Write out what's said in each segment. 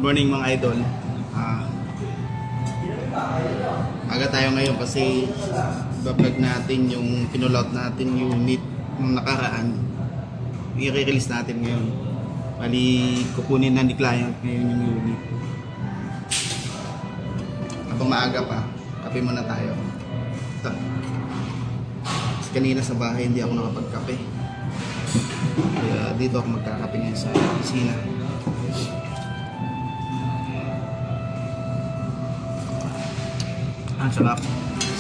morning mga idol. Aga tayo ngayon kasi bablog natin yung pinulout natin yung unit nung nakaraan. I-release natin ngayon. Bali kukunin na ni client ngayon yung unit. Habang maaga pa, kape muna tayo. Ito. Kasi kanina sa bahay hindi ako nakapagkape. Kaya dito ako magkakape ngayon sa opisina. Ang sarap.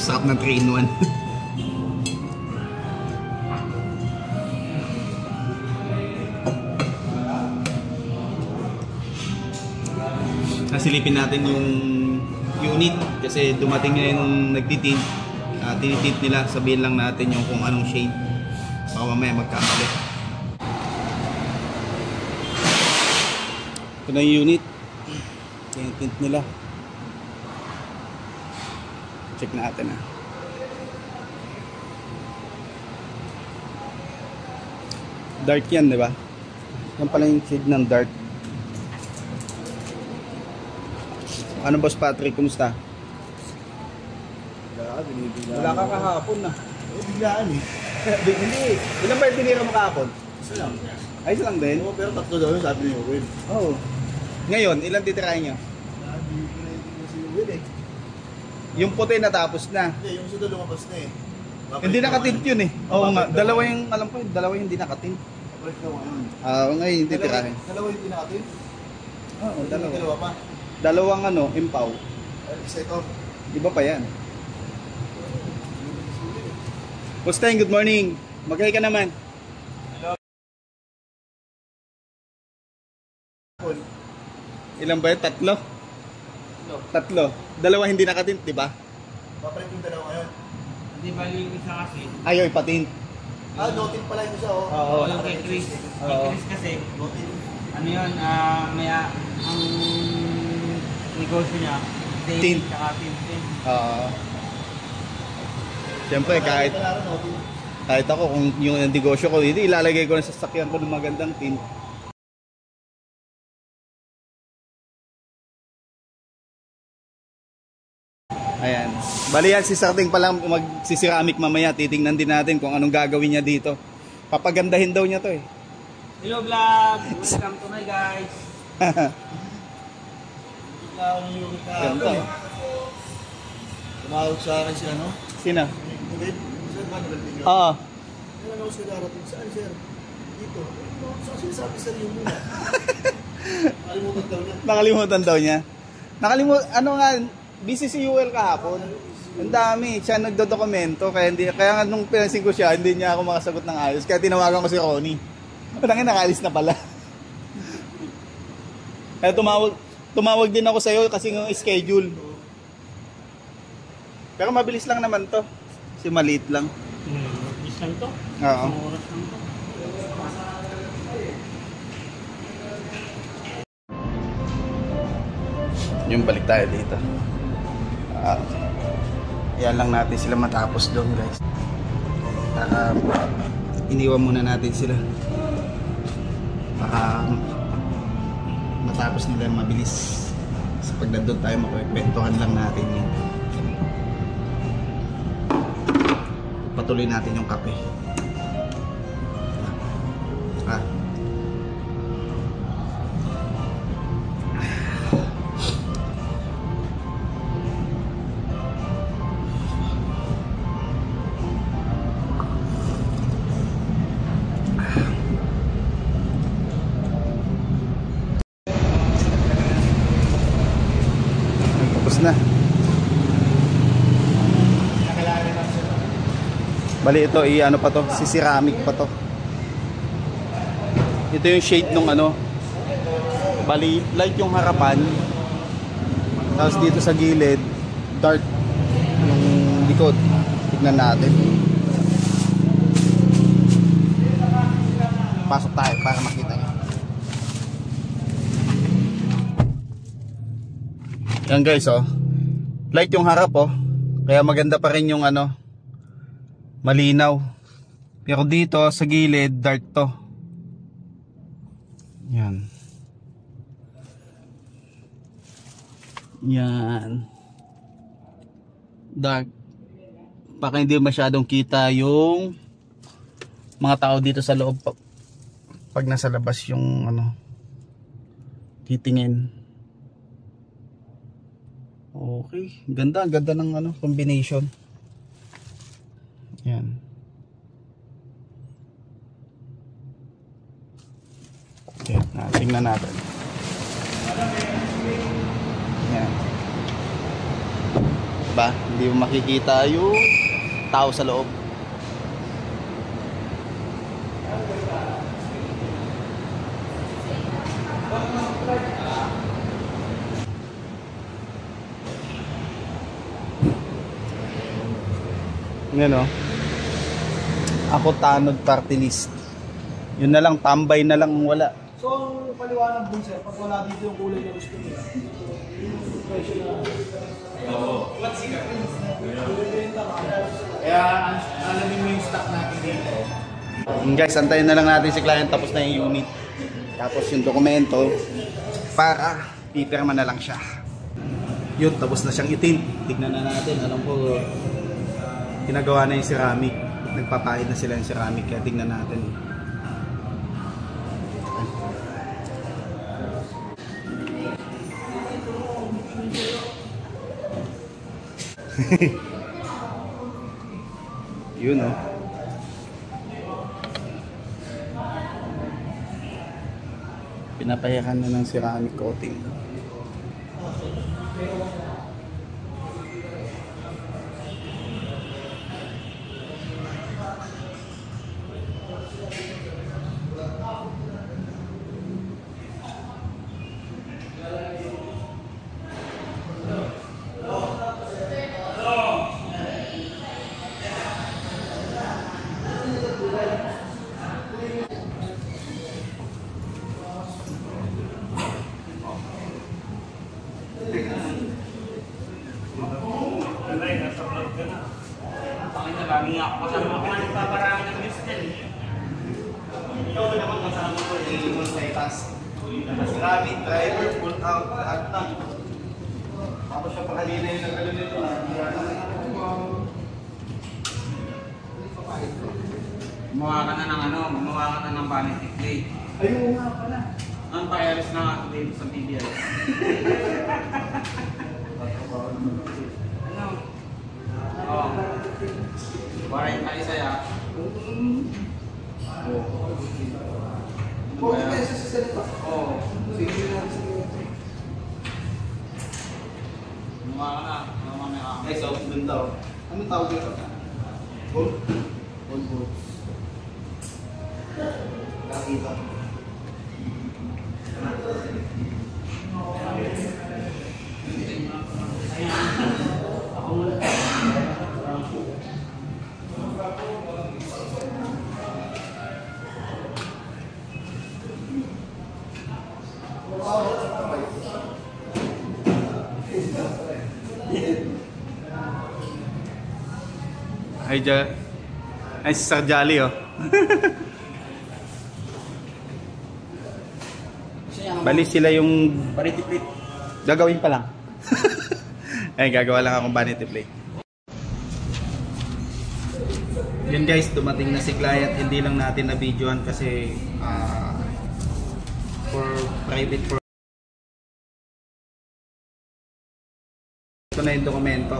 Sarap ng 3-in-1. Nasilipin natin yung unit kasi dumating na yung nagtitint. Tinitint nila, sabihin lang natin yung kung anong shade. Baka mamaya magkakali. Ito na yung unit. Tinitint nila. Check natin ah. Dark yan, di ba? Yan pala yung shade ng dark. Ano boss Patrick, kumusta? Wala ka kahapon na. Biglaan eh. Hindi. Ilan ba yung tinira mo kahapon? Isa lang. Ay, isa lang din? Oo, pero tatlo daw yun, sabi ni Owen. Oo. Ngayon, ilan titirahin nyo? Hindi ko na hindi si Owen eh. Yung puti natapos na. Hindi, yung sudo lumabas na eh. Hindi nakatint yun eh. Oo nga, dalawa yung, alam ko, dalawa yung hindi nakatint. Babalik na ngayon. Ngayon yung titirahin. Dalawa yung tinakatin? Oo, dalawa. Dalawa pa? Dalawang impaw. Isa ito. Iba pa yan. Mustang, good morning. Magkay ka naman. Hello. Ilan ba yun? Tatlo. Dalawa hindi nakatint, di ba? Babalik yung dalawa ngayon. Hindi bali yung isa kasi. Ayaw, ipatint. Notin pala yung isa oh. Oo. Yung kay Chris. Oo. Kay Chris kasi, Notin. ano yun, ang negosyo niya, Tint. tint, tsaka tint. Siyempre, kahit Notin. ako, kung yung negosyo ko, hindi ilalagay ko na sa sasakyan ko ng magandang tint. Ayan. Bali yan, si Sarting pa lang magsisiramik mamaya. Titingnan din natin kung anong gagawin niya dito. Papagandahin daw niya to eh. Hello vlog! Welcome to my guys! Ganda. Tumawag sa akin si ano? Sino? David? Sir, ba nagdating yun? Oo. Kailan ako siya darating? Saan sir? Dito. Saan sinasabi sir yung muna? Nakalimutan daw niya. Nakalimutan daw niya. Ano nga, busy si UL kahapon. Ang dami, siya nagdodokumento kaya nga nung pinansin ko siya, hindi niya ako makasagot ng ayos. Kaya tinawagan ko si Ronnie. Patangin, nakaalis na pala. Kaya tumawag din ako sa iyo kasi yung schedule. Pero mabilis lang naman to. Kasi maliit lang. Mabilis lang to? Oo. Isang oras lang to. Yung balik tayo dito. Yan lang natin sila matapos doon guys. Iniwan muna natin sila. Baka matapos nila mabilis. Sa pag nandun tayo makikwentuhan lang natin yun. Patuloy natin yung kape. Tapos na. Bali ito ano pa to, ceramic pa to. Ito yung shade nung bali light yung harapan. Tapos dito sa gilid dark yung likod. Tignan natin. Pasok tayo para makita nyo. Yan guys light yung harap kaya maganda pa rin yung malinaw. Pero dito sa gilid dark to. Yan. Yan. Dark. Baka hindi masyadong kita yung mga tao dito sa loob pag nasa labas yung ano titingin. Okay, ganda ng ano combination. Yan. Okay, tingnan natin. Yan. Ba, hindi mo makikita yung tao sa loob. Yan o. Ako tanod party list. Yun na lang, tambay na lang wala. So, ang paliwanag din sir, pag wala dito yung kulay na gusto nila, yung presyo na... Oo. Kaya alamin mo yung stock natin dito. Guys, antayin na lang natin si client tapos na yung unit. Tapos yung dokumento para pipirma na lang siya. Yun, tapos na siyang itin. Tignan na natin. Alam ko, ginagawa na yung ceramic. Nagpapahid na sila yung ceramic. Kaya tignan natin. Yun oh. Pinapayakan na ng ceramic coating. Lagi ako kasama ako na nagpaparami ng biscuit. Ikaw naman kasama ko yung multitask. Ceramic, driver, pull out, lahat na. Tapos siya pa kanina yung nagano nito. Gumawa ka na ng ano, gumawa ka na ng vanity plate. Ayun nga pala. Ang pa-airs na nga today sa PBL. Ano? Oo. Waray tayo sa'ya. Pwede tayo sa salita. Oo. Sige na sa Gumawa ka na. Mamaya ka. Guys, out dun daw. Anong tawag dito? Gold? Gold. Nakita. Ay, si Sir Jolly oh. Bali sila yung vanity plate. Gagawin pa lang. Ay, gagawa lang akong vanity plate. Yun guys, dumating na si client. Hindi lang natin na videoan kasi for private for ito na yung dokumento.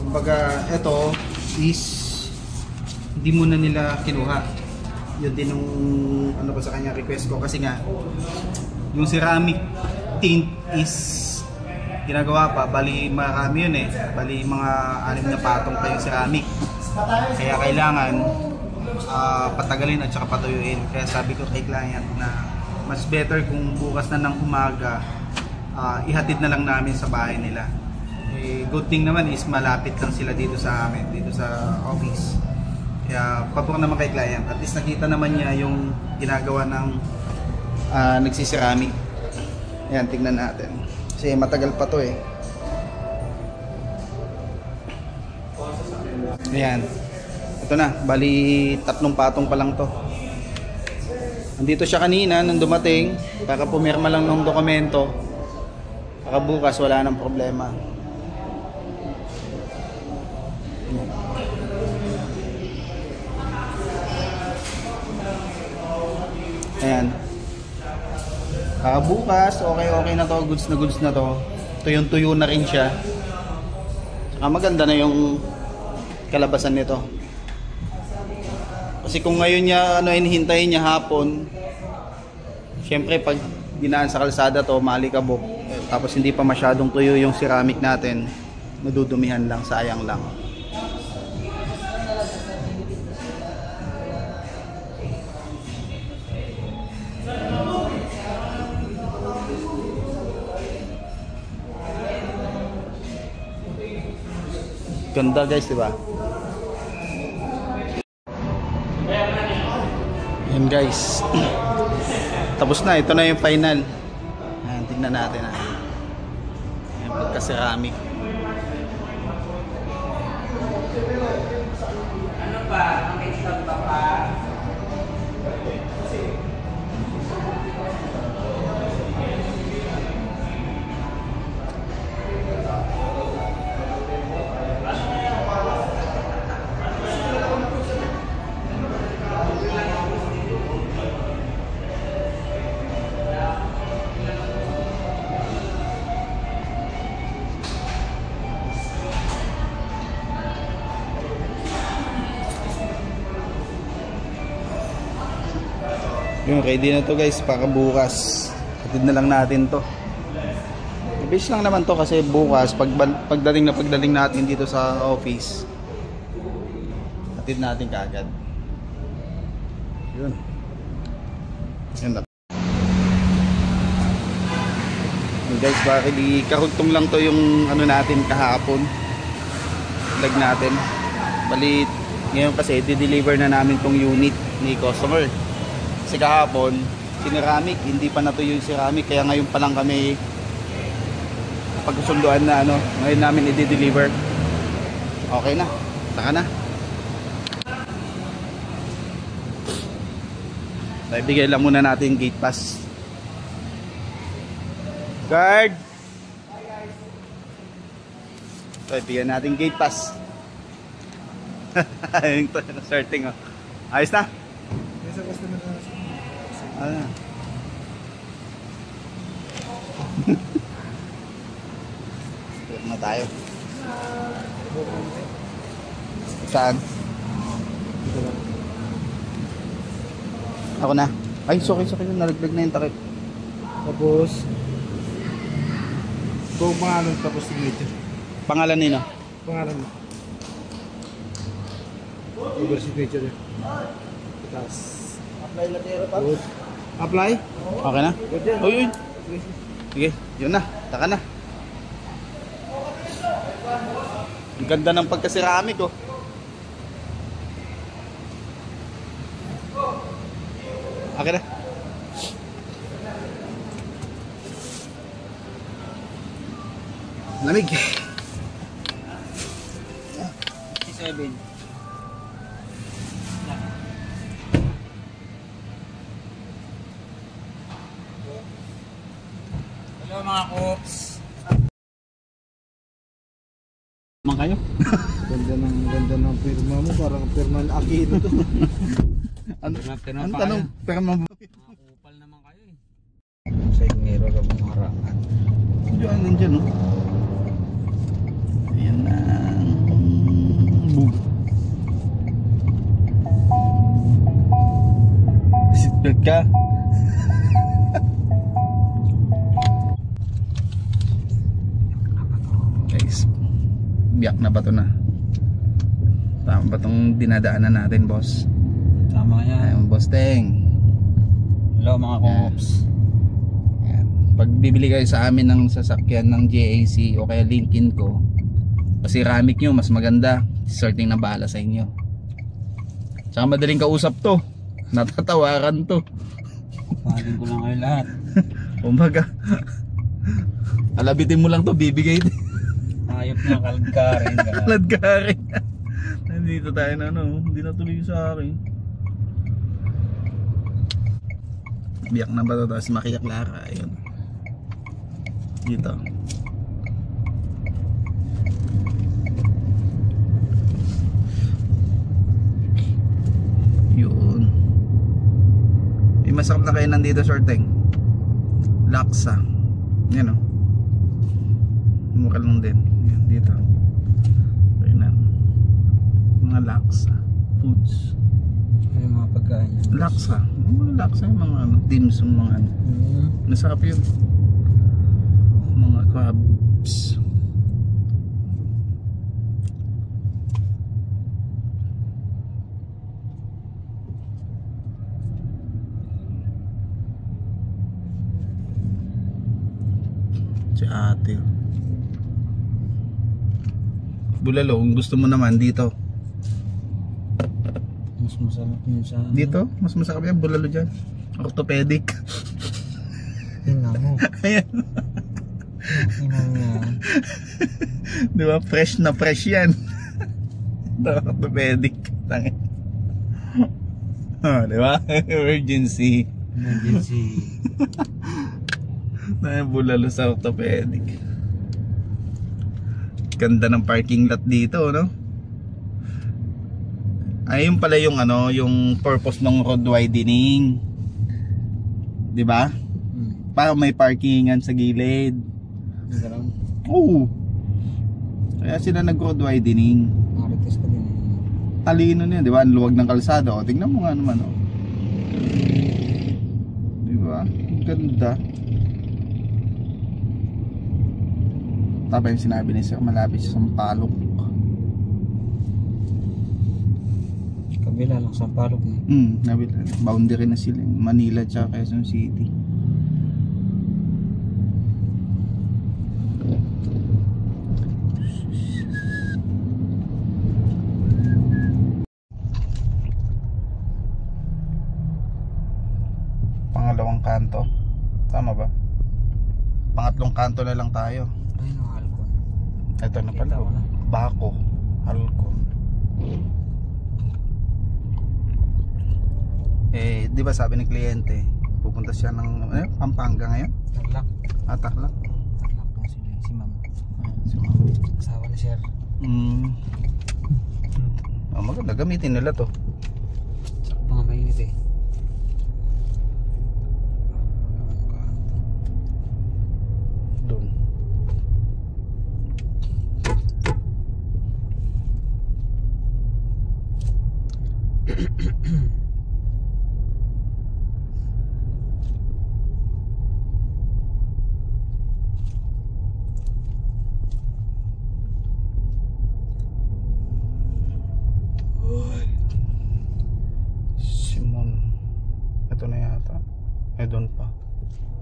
Kumbaga, ito is hindi muna nila kinuha. Yun din yung ano ko sa kanya request ko kasi nga yung ceramic tint is ginagawa pa, bali marami yun eh, bali mga 6 na patong pa yung ceramic, kaya kailangan patagalin at saka patuyuin. Kaya sabi ko kay client na mas better kung bukas na ng umaga ihatid na lang namin sa bahay nila. Good thing naman is malapit lang sila dito sa amin, dito sa office. Kaya pabor naman kay client. At least nakita naman niya yung ginagawa ng nagsisirami. Ayan, tingnan natin. Kasi matagal pa to eh. Ayan. Ito na, bali 3 patong pa lang to. Andito siya kanina nung dumating para pumirma lang ng dokumento. Baka bukas wala nang problema. Ayan. Bukas, okay na to, goods na to. Tuyong-tuyo na rin siya. Maganda na yung kalabasan nito. Kasi kung ngayon niya hinihintayin niya hapon, syempre pag dinaan sa kalsada to, malikabok. Tapos hindi pa masyadong tuyo yung ceramic natin, madudumihan lang, sayang lang. Ganda guys, diba? Yan guys. Tapos na, ito na yung final. Ayan, tignan natin. Ayan, pagka-ceramic. Ano pa? Ang extra pa? Yung ready na to guys para bukas. Hatid na lang natin to. Ibig lang naman to kasi bukas pagdating natin dito sa office, hatid natin kaagad. Yun. Ganda. Yun guys, bakit karugtong lang to yung natin kahapon. Lag natin. Balit ngayon kasi i-deliver na namin tong unit ni customer. Kasi kahapon, ceramic, hindi pa natuyo yung ceramic, kaya ngayon pa lang kami pagsusunduan na ngayon namin i-deliver. Okay na, taka na. Ibigay lang muna natin gate pass. Guard! Ibigay natin gate pass. Yung starting ayos na? Trip na tayo. Saan? Ako na. Ay, sorry. Nalaglag na yung takip. Tapos, buong pangalan tapos signature. Pangalan nino? Pangalan mo. Over signature yun. Tapos, apply na tayo pa. Apply? Okay na? Uy. Sige, yun na. Taka na. Ang ganda ng pagka-ceramic Okay na. Lamig. 7. Hello mga Kops. Mang kayo? Ganda ng pirma mo, parang pirma ng Akito to. Ano tanong? Pirma mo? Kupal naman kayo eh. Sa ingero ka mong harangan. Nandiyan Ayan na. Boom. Seatbelt ka. Guys, biyak na ba ito na? Tama ba itong dinadaanan natin, boss? Tama yan. Ayun, boss Teng. Hello mga Kops. Pag bibili kayo sa amin ng sasakyan ng JAC o kaya Lincoln ko, ceramic nyo mas maganda, sorting na bahala sa inyo. Tsaka madaling kausap to, natatawaran to. Pagin ko lang kayo lahat. Umaga alabitin mo lang to, bibigay Ayop na kalgarin. ladgarin. Nandito tayo na hindi na tuloy sa akin. Biyak na ba ito? Tapos makiyaklara. Ayun dito masarap na kainan dito, Sir Teng. Laksa. Yan o. Mukha lang din. Yan, dito. Kainan. Mga laksa. Foods. Yung mga pagkain. Laksa. Mga laksa yung mga ano, dim sum, mga ano. Masarap yun. Mga crabs. Si ate. Bulalo, kung gusto mo naman dito. Mas masarap yun sa... Dito, mas masarap yan, bulalo dyan. Orthopedic. Tingnan mo. Ayan. Tingnan mo. Di ba? Fresh na fresh yan. Orthopedic. Tangin. Oh, di ba? Emergency. Emergency. Bulalo sa orthopedic. Ganda ng parking lot dito, no? Ayun pala yung ano, yung purpose ng road widening. 'Di ba? Para may parkingan sa gilid. Gano'n. Oo. Kaya sila nag-road widening. Marites ka din. Talino niya, 'di ba? Ang luwag ng kalsada. O, tingnan mo nga naman, oh. 'Di ba? Ganda. Tama yung sinabi ni Sir, malapit sa Sampaloc. Kabila lang sa Sampaloc na. Boundary na sila, Manila tsaka Quezon City. Pangalawang kanto, tama ba? Pangatlong kanto na lang tayo. Ayun ang Halcon. Ito na pala, Bako, Halcon. Eh, di ba sabi ng kliyente, pupunta siya ng Pampanga ngayon? Tarlac. Tarlac. Tarlac na sila, si ma'am. Si ma'am. Asawa ni sir. Maganda, gamitin nila to. Sakto nga mainit eh. Doon. Simon. Ito na yata. Doon pa.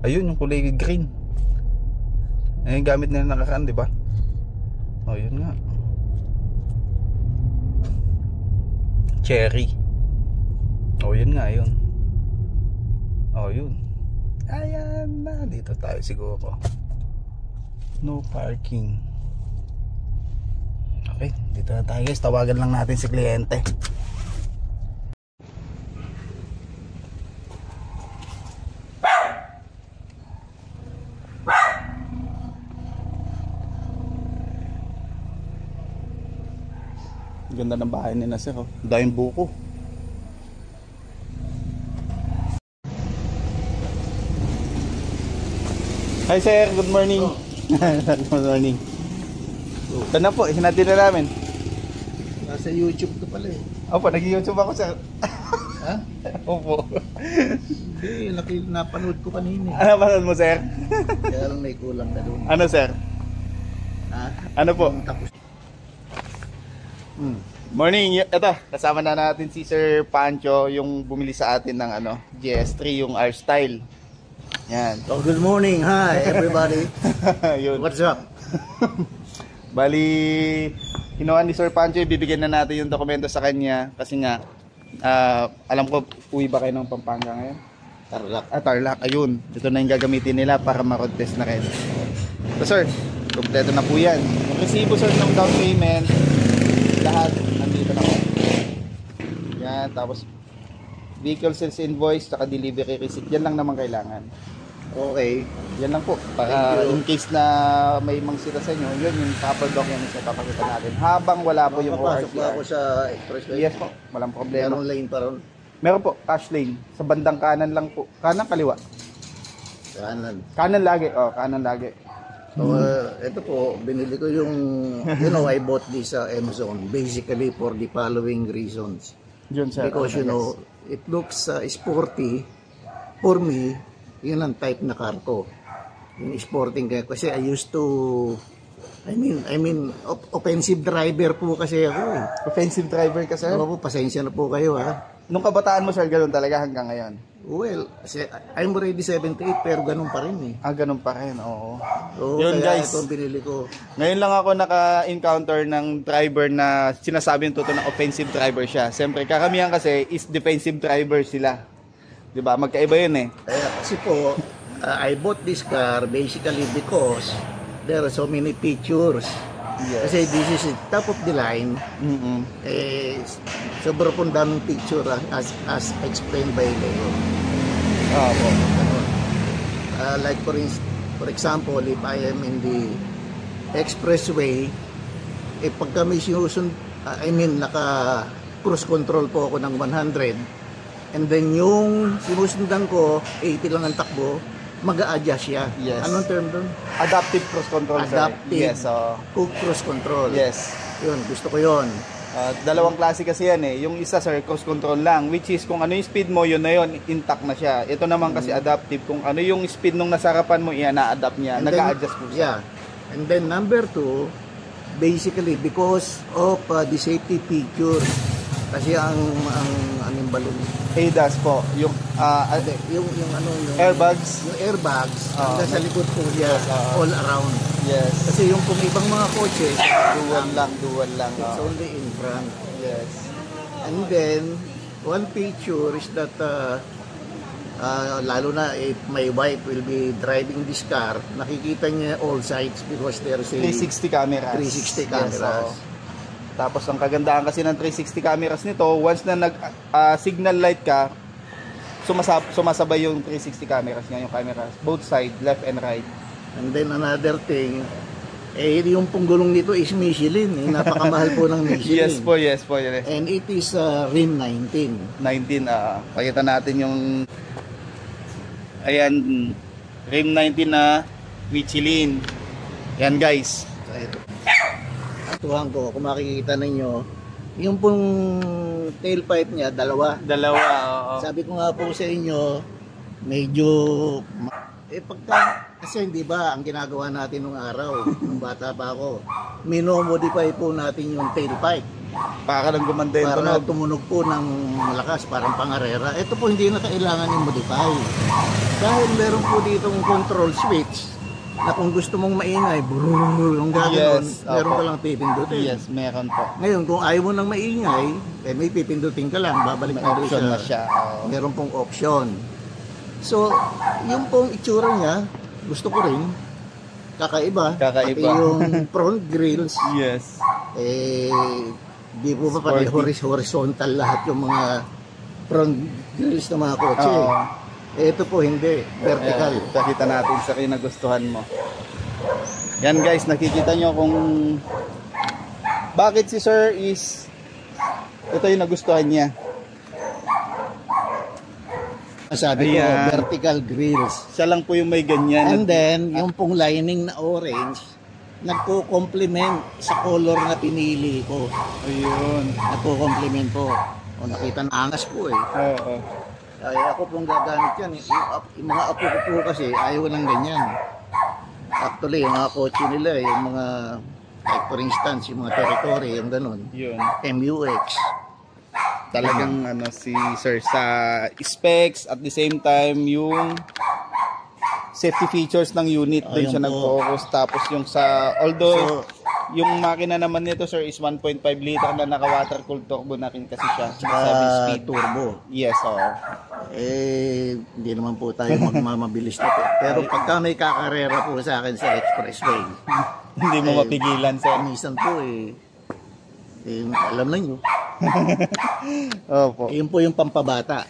Ayun yung kulay green. Ayun gamit nila nakaraan, di ba? Oh, yun nga. Cherry. Oh, yun nga, yun. Oh, yun. Ayan na. Dito tayo siguro. No parking. Okay, dito na tayo guys. Tawagan lang natin si kliyente. Ganda ng bahay nila sir, oh. Daming buko. Hi sir, good morning. Oh. Good morning. Ito na po, hinati na namin. Nasa YouTube ka pala eh. Opo, nag-YouTube ako sir. Ha? Opo. Hindi, napanood ko kanina. Ano panood mo sir? Kaya lang may kulang na doon. Ano sir? Ha? Ano po? Tapos. Morning, ito, kasama na natin si Sir Pancho, yung bumili sa atin ng ano, GS3, yung R-Style. Yan. Oh, good morning. Hi, everybody. Yun. What's up? Bali, kinuha ni Sir Pancho, ibibigyan na natin yung dokumento sa kanya kasi nga, alam ko, uwi ba kayo ng Pampanga ngayon? Tarlac. Tarlac, ayun. Ito na yung gagamitin nila para ma-road test na rin. So sir, kompleto na po yan. Yung resibo sir ng down payment, lahat nandito na po. Yan, tapos vehicle sales invoice, saka delivery receipt. Yan lang naman kailangan. Okay. Yan lang po. Para in case na may mangsita sa inyo, yun yung proper documents na papakita natin. Habang wala po yung Papasok ba ORCR. ako sa expressway? Yes po, walang problema. Merong lane pa ron. Meron po, cash lane. Sa bandang kanan lang po. Kanan, kaliwa? Kanan. Kanan lagi. Oh, kanan lagi. So, ito po, binili ko yung, you know, I bought this sa Amazon basically for the following reasons. Yun, sir. Because, you know, it looks sporty. For me, yun ang type na car ko. Yung sporting kaya. Kasi I used to, I mean, offensive driver po kasi ako eh. Offensive driver ka, sir? Oo po, pasensya na po kayo ha. Nung kabataan mo, sir, ganoon talaga hanggang ngayon? Well, I'm already 78 pero ganun pa rin eh. Ah, ganun pa rin, oo. So, Yun, kaya guys. ito binili ko. Ngayon lang ako naka-encounter ng driver na sinasabi yung totoo na offensive driver siya. Siyempre, karamihan kasi is defensive driver sila. 'Di ba? Magkaiba yun eh. Kaya kasi po, I bought this car basically because there are so many features. Yes. Kasi this is top of the line. Sobrang pong daming picture as explained by Leo. Opo. Like for example, if I am in the expressway, pag kami naka cruise control po ako ng 100, and then yung sinusundan ko 80 lang ang takbo, mag-a-adjust siya. Yes. Anong term doon? Adaptive cruise control, sir. Adaptive. Yes, Cruise control. yes. Yun, gusto ko yun. Dalawang klase kasi yan eh. Yung isa, sir, cruise control lang, which is kung ano yung speed mo, yun na yun, intact na siya. Ito naman kasi adaptive, kung ano yung speed nung nasa harapan mo, yan, na-adapt niya, nag-a-adjust po siya. Yeah. And then number 2, basically because of the safety feature. Kasi ang balon. ADAS po, yung yung airbags. Yung airbags, hanggang sa likod po niya, all around. Yes. Kasi yung kung ibang mga kotse, Dual lang. it's only in front. Yes. And then, one feature is that, lalo na if my wife will be driving this car, nakikita niya all sides because there's a 360 cameras. 360 cameras. Tapos ang kagandahan kasi ng 360 cameras nito, once na signal light ka, sumasabay yung 360 cameras niya, yung cameras, both side, left and right. And then another thing, yung punggulong nito is Michelin. Napakamahal po ng Michelin. Yes po. And it is RIM 19. 19, pakita natin yung, ayan, RIM 19 na Michelin. Yan guys. So, ito. Atuhan ko, kung makikita ninyo, yung pong tailpipe niya, dalawa. Oo. Sabi ko nga po sa inyo, medyo kasi hindi ba ang ginagawa natin nung araw, nung bata pa ako, minomodify po natin yung tailpipe Para lang gumanda yung para tunog. tumunog po ng malakas, parang pangarera. Ito po hindi na kailangan i-modify dahil meron po ditong control switch na kung gusto mong maingay, yung gano'n, meron ka lang pipindutin. Yes, meron po. Ngayon, kung ayaw mo nang maingay, may pipindutin ka lang, babalik May na doon option na siya. Meron pong option. So, yung pong itsura niya, gusto ko rin, kakaiba. Pati yung front grills, Yes. di po ba pati horizontal lahat yung mga front grills ng mga kotse. Ito po hindi, vertical. Pakita natin sa kinagustuhan mo. Yan guys, nakikita nyo kung bakit si sir is ito yung nagustuhan niya. Sabi ko, vertical grills. Siya lang po yung may ganyan. And then, yung pong lining na orange, nagko-complement sa color na pinili ko. Ayun. Nagko-complement po. O nakita na angas po eh. Oo. Ay, ako pong gagamit yan. Yung mga apo ko po kasi ayaw ng ganyan. Actually, yung mga kotse nila, yung mga, like for instance, yung mga territory, yung ganun. Yun. MUX. Talagang ano si sir sa specs at the same time yung safety features ng unit din siya nag-focus. Tapos yung sa although yung makina naman nito sir is 1.5 liter na naka water cooled turbo na rin kasi siya. 7 speed turbo. Yes, oo. Hindi naman po tayo magmamabilis na po. Pero pagka may kakarera po sa akin sa expressway, hindi mo mapigilan sir. minsan po alam na nyo. Opo. Yun po yung pampabata.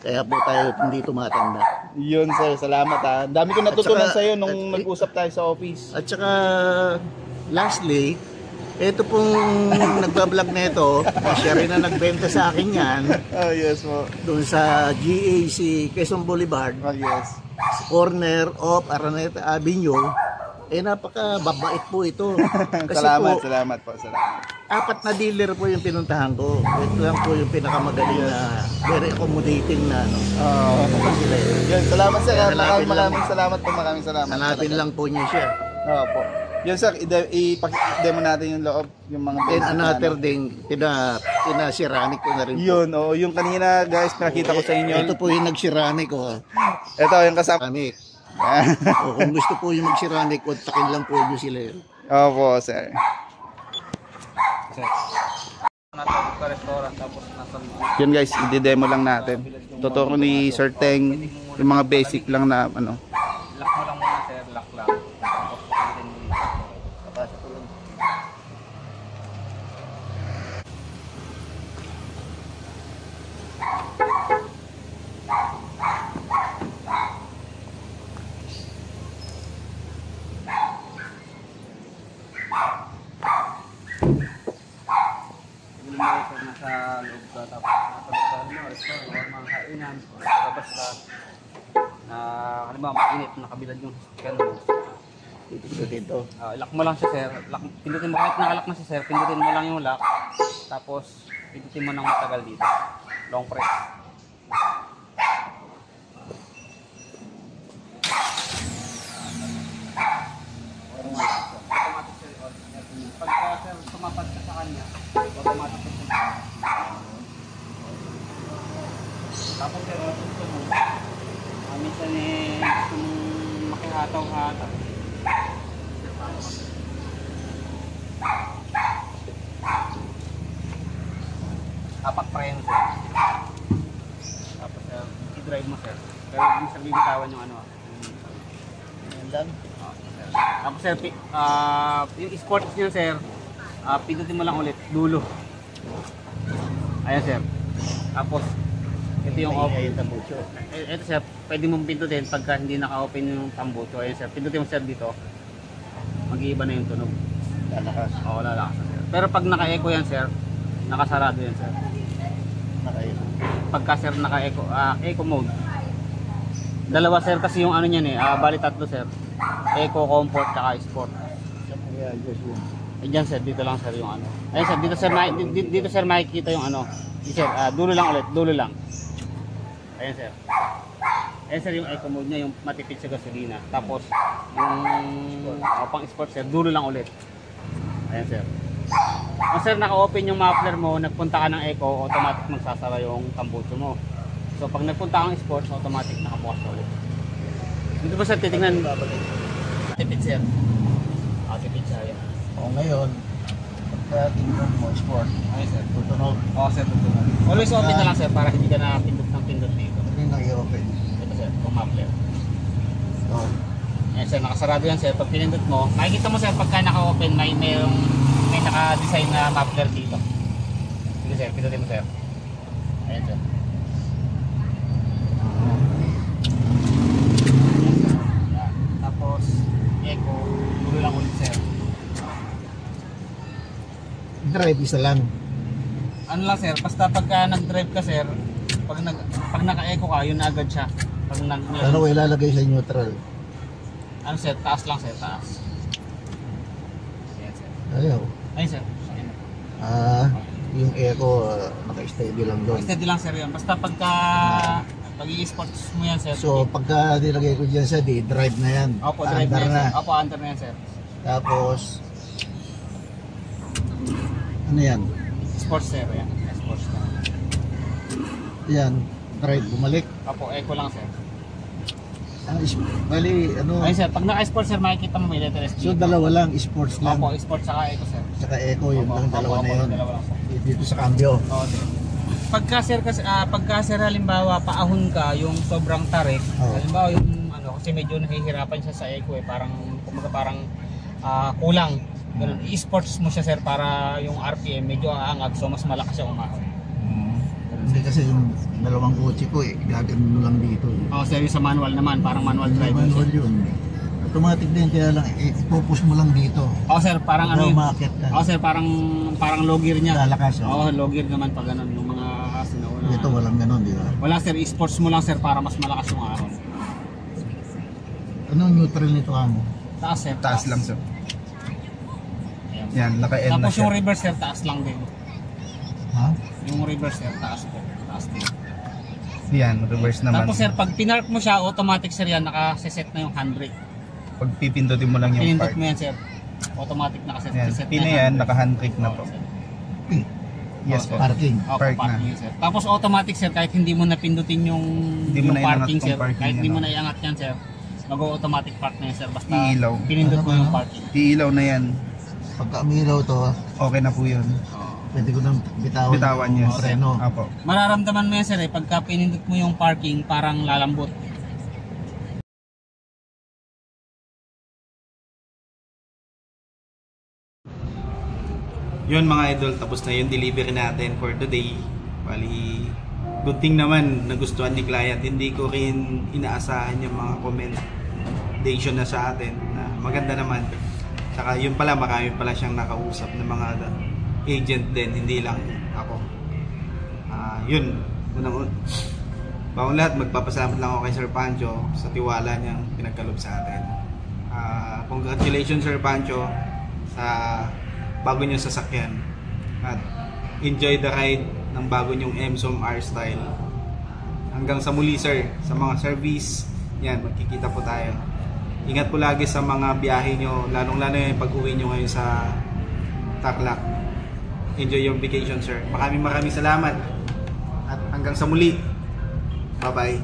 Kaya po tayo hindi tumatanda. Yun sir, salamat ha. Dami ko natutunan sa iyo nung nag-usap tayo sa office. At saka lastly, Ito pong nagbablog na ito, siya rin na nagbenta sa akin yan Oh, yes po. doon sa GAC Quezon Boulevard, Oh, yes. corner of Araneta Avenue. Napakababait po ito. Kasi Salamat, po, salamat po, salamat. 4 na dealer po yung pinuntahan ko. Ito lang po yung pinakamagaling na very accommodating na ano. Sila yun. Yun, salamat sir. Hanapin Maraming salamat po, maraming salamat. Hanapin lang po niya siya. Oo po. Yun sir, i-demo natin yung loob, yung mga And basic na another ano. thing, pinasiranic ko na rin po. Yun, oo, yung kanina guys, nakita ko sa inyo. Ito po yung nagsiranic ko. Ito, yung kasama. Ceramic. O, kung gusto po yung magsiranic, kontakin lang po nyo sila yun. Opo, sir. Natawag sa restaurant tapos nasa Yun guys, i-demo lang natin. Totoo ni Sir Teng, yung mga basic lang na ano. lock mo lang muna sir, lock lang. Tapos papasok ko lang. Yung mga sir nasa loob ka tapos nasa loob ka restaurant or mga kainan o labas ka na halimbawa mainit nakabilad yung sasakyan mo. Dito. Lock mo lang siya sir. Lock, pindutin mo kahit nakalock na siya sir, pindutin mo lang yung lock. Tapos pindutin mo ng matagal dito. Long press. Automatic sir. Pagka sir tumapad ka sa kanya, automatic sir. Tapos sir, gusto mo. Minsan gusto mong makihataw-hataw. Apat frame sir. Tapos i-drive mo sir. Pero hindi sir bibitawan yung ano. Yan lang. Tapos sir, yung sports nyo sir, pindutin mo lang ulit, dulo. Ayan sir. Tapos, ito yung off. Ay, tambucho. Ito sir, pwede mong pindutin pagka hindi naka-open yung tambucho. Ayan sir, pindutin mo sir dito. Mag-iiba na yung tunog. Lalakas. Oo, lalakas na sir. Pero pag naka-echo yan sir, nakasarado yan sir. Nakain. Pagka sir naka-echo, echo mode. Dalawa sir kasi yung ano niyan bali tatlo sir. Echo, comfort, saka sport. Diyan sir, dito lang sir yung ano. Ayun sir, dito sir makikita yung ano. Dito sir, dulo lang ulit, dulo lang. Ayun sir. Ayun sir yung eco mode niya, yung matipid sa gasolina. Tapos yung pang sport sir, dulo lang ulit. Ayun sir. Kung sir naka-open yung muffler mo, nagpunta ka ng eco, automatic magsasara yung tambucho mo. So pag nagpunta kang sports, automatic nakabukas ulit. Dito ba sir titingnan? Tipid sir. Tipid siya yan. O ngayon, pagka tingnan mo, sport, Ayun sir. tutunog. Oo sir, tutunan. Always open na lang sir para hindi ka na pindot ng pindot dito. Hindi na i-open. Ito sir, kung muffler. So, Ayan sir, nakasarado yan sir. Pag pinindot mo, makikita mo sir pagka naka-open may naka-design na muffler dito. Sige sir, pindutin mo sir. Ayan sir. Tapos, echo, dulo lang ulit sir. drive isa lang. Ano lang sir, basta pagka nag-drive ka sir, pag naka-echo ka, yun na agad siya. Pag Ano ko ilalagay sa neutral? ano sir, taas lang sir, taas. Ayan sir. Ayaw. Ayun sir. Ayan. Yung echo, naka-steady lang doon. Steady lang sir yun. Basta pagka pag-i-sports mo yan sir. So, pagka nilagay ko dyan sa D, drive na yan. Opo, drive na Andar yan sir. Opo, under na yan sir. Tapos, ano yan? Sports sir, yan. Sports na. Yan, drive, bumalik. Opo, echo lang sir. Bali, ano? Ayun sir, pag naka-sports sir, makikita mo may letter S So, dito. dalawa lang, sports lang. Opo, sports saka echo sir. Saka echo, yun Opo, lang, dalawa opo, na yun. dalawa lang sir. Dito sa cambio. Oo sir. Pagka sir halimbawa paahon ka yung sobrang tarik, Oo. halimbawa yung ano kasi medyo nahihirapan siya sa echo parang kumaga parang kulang. Ganun, i-sports mo siya sir para yung RPM medyo aangat so mas malakas siya umahon. Hindi kasi yung dalawang kotse ko gagano lang dito. Oo sir, yung sa manual naman, parang manual drive. Manual yun. automatic din, kaya lang ipupus mo lang dito. Oo sir, parang ano yun. Umaakit ka. Oo sir, parang low gear niya. Lalakas, Oo, low gear naman pag ganun, yung mga sinauna. Dito walang ganon, di ba? Wala sir, i-sports mo lang sir para mas malakas yung ahon. Anong neutral nito mo? Taas sir. Taas lang sir. Ayan. Yan, naka-N na Tapos siya. yung reverse sir, taas lang din. Ha? Yung reverse sir, taas po. Taas din. Yan, reverse naman. Tapos sir, pag pinark mo siya, automatic sir yan, nakaset na yung handbrake. Pag pipindutin mo lang yung Pinindot park. mo yan sir, automatic nakaset Yan, set pina yan, naka-handbrake na to. Yes po. Parking. Park na. Parking sir. Tapos automatic sir, kahit hindi mo napindutin yung Hindi mo na iangat parking tong sir, parking kahit yan, hindi mo no? na iangat yan sir, mag-automatic park na yan sir, basta Iilaw. pinindot mo Ano, yung ano? parking. Iilaw na yan. Pagka umilaw to, Okay na po yun. pwede ko nang bitawan, Bitawan yung yes. preno. Apo. Mararamdaman mo yan sir pagka pinindot mo yung parking, parang lalambot. Yun mga idol, tapos na yung delivery natin for today. Bali, good thing naman nagustuhan ni client. Hindi ko rin inaasahan yung mga commendation na sa atin na maganda naman. Saka yun pala, marami pala siyang nakausap ng mga agent din, hindi lang ako. Yun, bagong lahat, magpapasalamat lang ako kay Sir Pancho sa tiwala niyang pinagkalob sa atin. Congratulations Sir Pancho sa bago niyong sasakyan at enjoy the ride ng bago niyong Emsom R-Style. Hanggang sa muli sir, sa mga service yan, magkikita po tayo. Ingat po lagi sa mga biyahe nyo, lalong lalo yung pag-uwi nyo ngayon sa Tarlac. Enjoy your vacation sir. Maraming salamat at hanggang sa muli, bye bye.